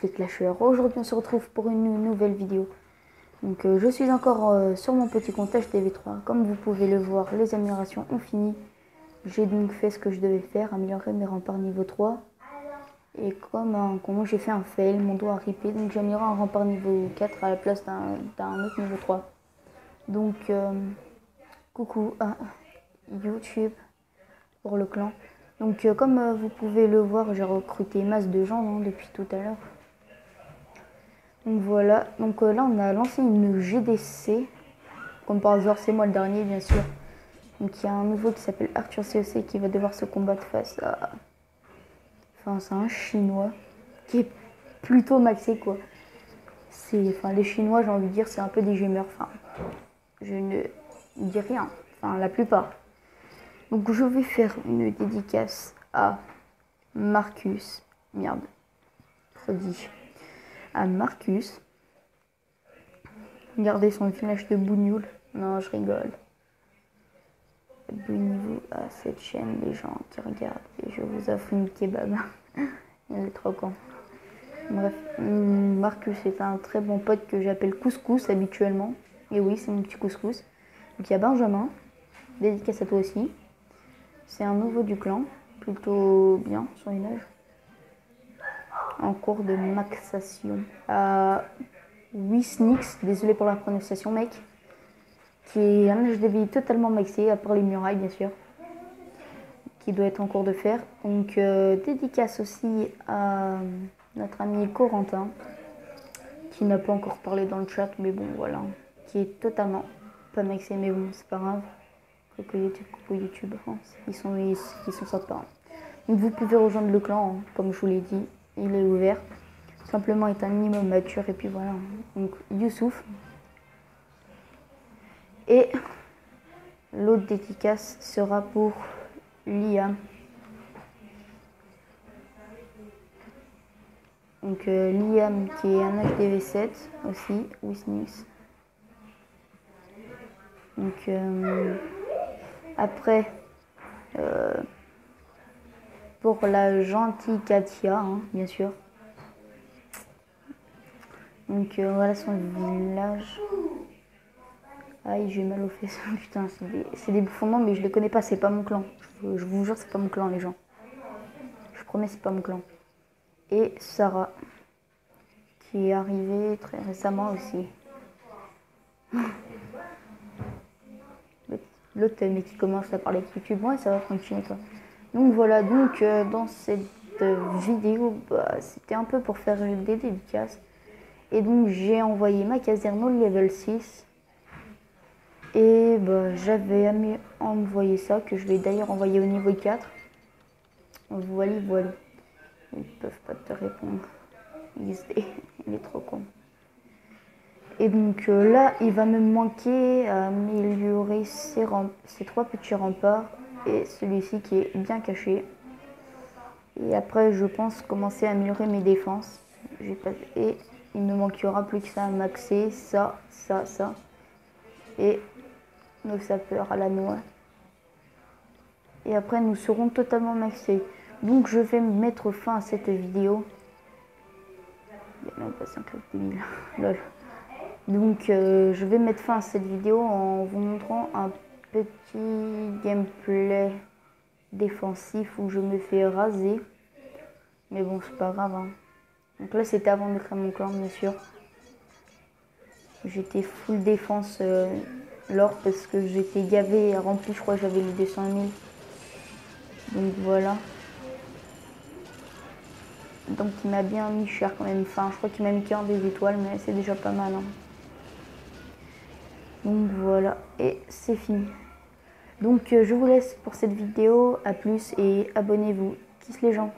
Les clasheurs. Aujourd'hui on se retrouve pour une nouvelle vidéo. Donc je suis encore sur mon petit compte HTV3. Comme vous pouvez le voir, les améliorations ont fini. J'ai donc fait ce que je devais faire, améliorer mes remparts niveau 3. Et comme un con, j'ai fait un fail, mon doigt a ripé, donc j'ai amélioré un rempart niveau 4 à la place d'un autre niveau 3. Donc coucou à YouTube pour le clan. Donc comme vous pouvez le voir, j'ai recruté masse de gens depuis tout à l'heure. Donc voilà, donc là on a lancé une GDC, comme par hasard c'est moi le dernier bien sûr. Donc il y a un nouveau qui s'appelle Arthur COC qui va devoir se combattre face à... Enfin c'est un chinois qui est plutôt maxé quoi. Enfin les chinois j'ai envie de dire c'est un peu des gamers, enfin je ne dis rien, enfin la plupart. Donc je vais faire une dédicace à Marcus, merde, prodige. À Marcus. Regardez son village de Bougnoul. Non, je rigole. Abonnez-vous à cette chaîne, les gens qui regardent. Et je vous offre une kebab. Il est trop con. Bref, Marcus est un très bon pote que j'appelle Couscous habituellement. Et oui, c'est mon petit Couscous. Donc il y a Benjamin. Dédicace à toi aussi. C'est un nouveau du clan. Plutôt bien sur une âge. En cours de maxation. Wisnix, désolé pour la prononciation mec, qui est un HDV totalement maxé, à part les murailles bien sûr, qui doit être en cours de fer. Donc dédicace aussi à notre ami Corentin, qui n'a pas encore parlé dans le chat, mais bon voilà, qui est totalement pas maxé, mais bon c'est pas grave. Coucou YouTube, hein. ils sont sympas. Hein. Donc vous pouvez rejoindre le clan, hein, comme je vous l'ai dit, il est ouvert. Simplement est un minimum mature et puis voilà. Donc Youssouf. Et l'autre dédicace sera pour Liam. Donc Liam qui est un HDV7 aussi, Wisnix. Donc après pour la gentille Katia, hein, bien sûr. Donc voilà son village. Aïe, j'ai mal aux fesses. Putain, c'est des bouffons, mais je les connais pas, c'est pas mon clan. Je vous jure, c'est pas mon clan, les gens. Je promets, c'est pas mon clan. Et Sarah, qui est arrivée très récemment aussi. L'autre, mais qui commence à parler de YouTube, ouais, ça va continuer, toi. Donc voilà, donc dans cette vidéo, bah, c'était un peu pour faire des dédicaces. Et donc j'ai envoyé ma caserne au level 6. Et bah, j'avais envoyé ça, que je vais d'ailleurs envoyer au niveau 4. Voilà. Ils peuvent pas te répondre. XD, il est trop con. Et donc là, il va me manquer à améliorer ces 3 petits remparts et celui-ci qui est bien caché. Et après, je pense commencer à améliorer mes défenses. Et il ne manquera plus que ça à maxer, ça. Et nos sapeurs à la noix. Et après, nous serons totalement maxés. Donc, je vais mettre fin à cette vidéo. Il y a même pas 5 000. Lol. Donc, je vais mettre fin à cette vidéo en vous montrant un petit gameplay défensif où je me fais raser. Mais bon, c'est pas grave. Hein. Donc là, c'était avant de créer mon clan, bien sûr. J'étais full défense lors parce que j'étais gavé et rempli. Je crois que j'avais les 200 000. Donc voilà. Donc il m'a bien mis cher quand même. Enfin, je crois qu'il m'a mis 40 des étoiles, mais c'est déjà pas mal. Hein. Donc voilà, et c'est fini. Donc je vous laisse pour cette vidéo. À plus et abonnez-vous. Kiss les gens.